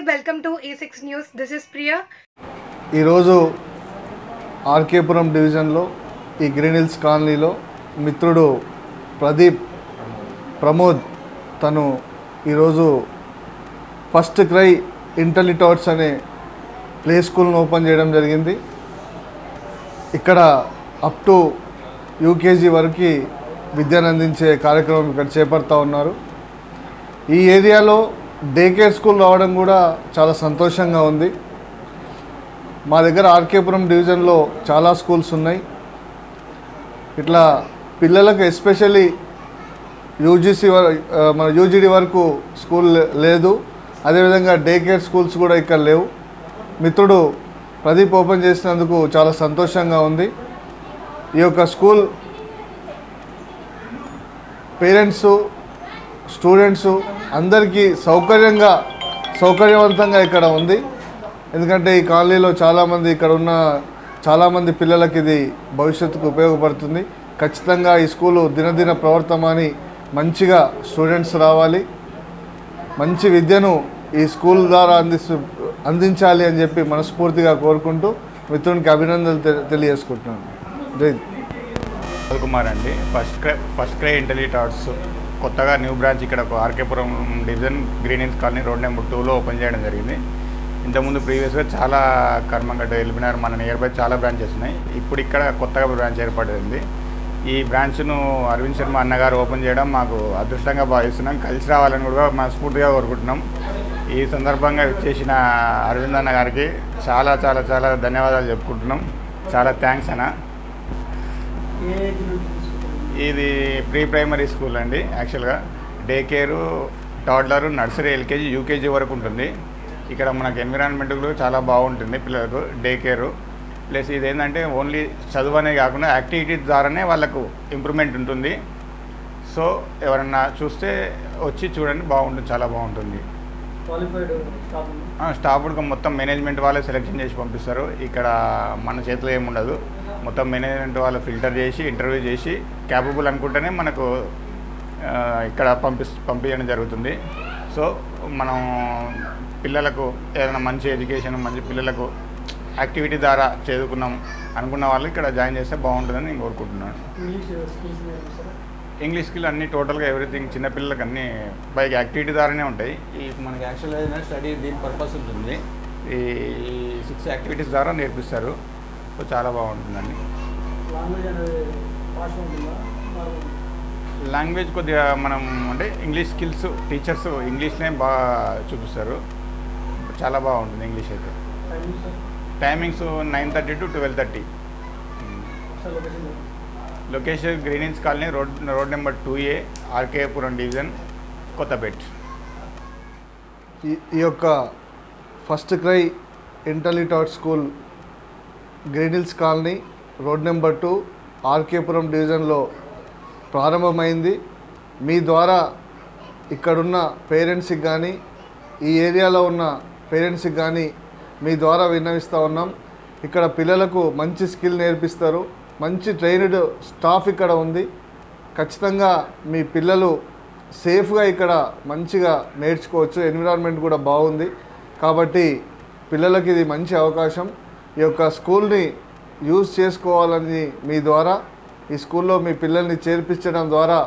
welcome to A6 News. This is Priya. ఈరోజు ఆర్కేపురం డివిజన్లో ఈ గ్రీన్ హిల్స్ కాలనీలో మిత్రుడు ప్రమోద్ తను ఈరోజు ఫస్ట్ క్రై ఇంటెలిటాట్స్ అనే ప్లే స్కూల్ను ఓపెన్ చేయడం జరిగింది. ఇక్కడ అప్ టు యూకేజీ వరకు విద్యను అందించే కార్యక్రమం ఇక్కడ చేపడతా ఉన్నారు. ఈ ఏరియాలో డే కేర్ స్కూల్ రావడం కూడా చాలా సంతోషంగా ఉంది. మా దగ్గర ఆర్కేపురం డివిజన్లో చాలా స్కూల్స్ ఉన్నాయి. ఇట్లా పిల్లలకు ఎస్పెషల్లీ యూజీడీ వరకు స్కూల్ లేదు. అదేవిధంగా డే కేర్ స్కూల్స్ కూడా ఇక్కడ లేవు. మిత్రుడు ప్రదీప్ ఓపెన్ చేసినందుకు చాలా సంతోషంగా ఉంది. ఈ యొక్క స్కూల్ పేరెంట్స్ స్టూడెంట్స్ అందరికీ సౌకర్యవంతంగా ఇక్కడ ఉంది. ఎందుకంటే ఈ కాలనీలో చాలామంది పిల్లలకి ఇది భవిష్యత్తుకు ఉపయోగపడుతుంది. ఖచ్చితంగా ఈ స్కూలు దినదిన ప్రవర్తమాని మంచిగా స్టూడెంట్స్ రావాలి, మంచి విద్యను ఈ స్కూల్ ద్వారా అందించాలి అని చెప్పి మనస్ఫూర్తిగా కోరుకుంటూ మిత్రునికి అభినందనలు తెలియజేసుకుంటున్నాను. జై కుమార్ అండి. ఫస్ట్ క్రై ఇంటెలిటాట్స్ కొత్తగా న్యూ బ్రాంచ్ ఇక్కడ RK Puram division green hills colony road number 2లో ఓపెన్ చేయడం జరిగింది. ఇంతకుముందు ప్రీవియస్గా చాలా కర్మంగడ్డ ఎల్బినార్ మన నియర్ బై చాలా బ్రాంచెస్ ఉన్నాయి. ఇప్పుడు ఇక్కడ కొత్తగా బ్రాంచ్ ఏర్పడింది. ఈ బ్రాంచ్ను అరవింద్ శర్మ అన్నగారు ఓపెన్ చేయడం మాకు అదృష్టంగా భావిస్తున్నాం. కలిసి రావాలని కూడా మనస్ఫూర్తిగా కోరుకుంటున్నాం. ఈ సందర్భంగా చేసిన అరవింద్ అన్న గారికి చాలా చాలా చాలా ధన్యవాదాలు చెప్పుకుంటున్నాం. చాలా థ్యాంక్స్ అన్న. ఇది ప్రీ ప్రైమరీ స్కూల్ అండి. యాక్చువల్గా day care, toddler, nursery, LKG, UKG వరకు ఉంటుంది. ఇక్కడ మనకు ఎన్విరాన్మెంట్ కూడా చాలా బాగుంటుంది పిల్లలకు. డే కేరు ప్లస్ ఇదేంటంటే ఓన్లీ చదువు అనే కాకుండా యాక్టివిటీస్ ద్వారానే వాళ్ళకు ఇంప్రూవ్మెంట్ ఉంటుంది. సో ఎవరన్నా చూస్తే వచ్చి చూడండి, బాగుంటుంది, చాలా బాగుంటుంది. స్టాఫ్ కూడా మొత్తం మేనేజ్మెంట్ వాళ్ళే సెలెక్షన్ చేసి పంపిస్తారు. ఇక్కడ మన చేతిలో ఏముండదు. మొత్తం మేనేజ్మెంట్ వాళ్ళు ఫిల్టర్ చేసి ఇంటర్వ్యూ చేసి క్యాపబుల్ అనుకుంటేనే మనకు ఇక్కడ పంపించడం జరుగుతుంది. సో మనం పిల్లలకు ఏదైనా మంచి ఎడ్యుకేషన్, మంచి పిల్లలకు యాక్టివిటీ ద్వారా చదువుకున్నాం అనుకున్న వాళ్ళు ఇక్కడ జాయిన్ చేస్తే బాగుంటుందని నేను కోరుకుంటున్నాను. ఇంగ్లీష్ స్కిల్ అన్నీ టోటల్గా ఎవ్రీథింగ్ చిన్నపిల్లలకి అన్నీ పైకి యాక్టివిటీ ద్వారానే ఉంటాయి. ఈ మనకి యాక్చువల్గా ఏదైనా స్టడీ దీని పర్పస్ ఉంటుంది. ఈ 6 యాక్టివిటీస్ ద్వారా నేర్పిస్తారు. సో చాలా బాగుంటుందండి. లాంగ్వేజ్ కొద్దిగా మనం అంటే ఇంగ్లీష్ స్కిల్స్ టీచర్స్ ఇంగ్లీష్నే బాగా చూపిస్తారు. చాలా బాగుంటుంది ఇంగ్లీష్ అయితే. Timings 9:30 to 12:30. Location Green hills colony road number 2A, RK Puram division, Kothapet. ఈ యొక్క First Cry Intellitot school Green hills colony road number 2 RK Puram డివిజన్లో ప్రారంభమైంది. మీ ద్వారా ఇక్కడున్న పేరెంట్స్కి కానీ ఈ ఏరియాలో ఉన్న పేరెంట్స్కి కానీ మీ ద్వారా విన్నవిస్తూ ఉన్నాం. ఇక్కడ పిల్లలకు మంచి స్కిల్ నేర్పిస్తారు. మంచి ట్రైన్డ్ స్టాఫ్ ఇక్కడ ఉంది. ఖచ్చితంగా మీ పిల్లలు సేఫ్గా ఇక్కడ మంచిగా నేర్చుకోవచ్చు. ఎన్విరాన్మెంట్ కూడా బాగుంది. కాబట్టి పిల్లలకి ఇది మంచి అవకాశం. ఈ యొక్క స్కూల్ని యూజ్ చేసుకోవాలని మీ ద్వారా ఈ స్కూల్లో మీ పిల్లల్ని చేర్పించడం ద్వారా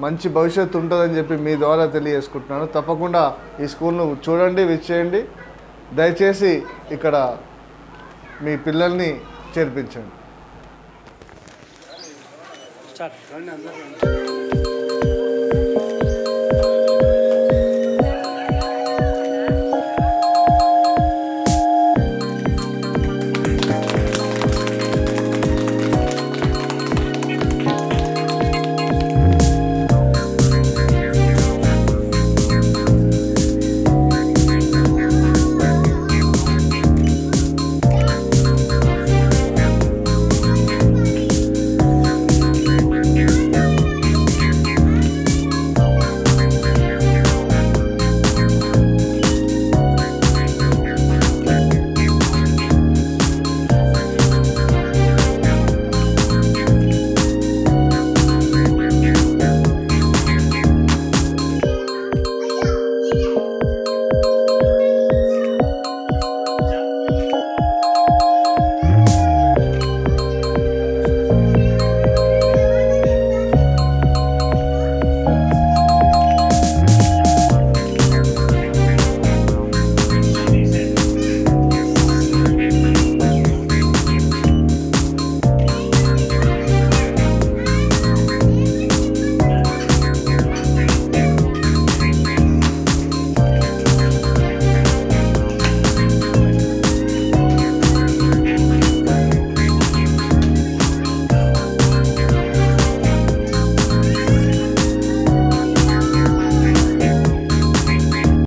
మంచి భవిష్యత్తు ఉంటుందని చెప్పి మీ ద్వారా తెలియజేసుకుంటున్నాను. తప్పకుండా ఈ స్కూల్ను చూడండి, విచ్చేయండి. దయచేసి ఇక్కడ మీ పిల్లల్ని చేర్పించండి.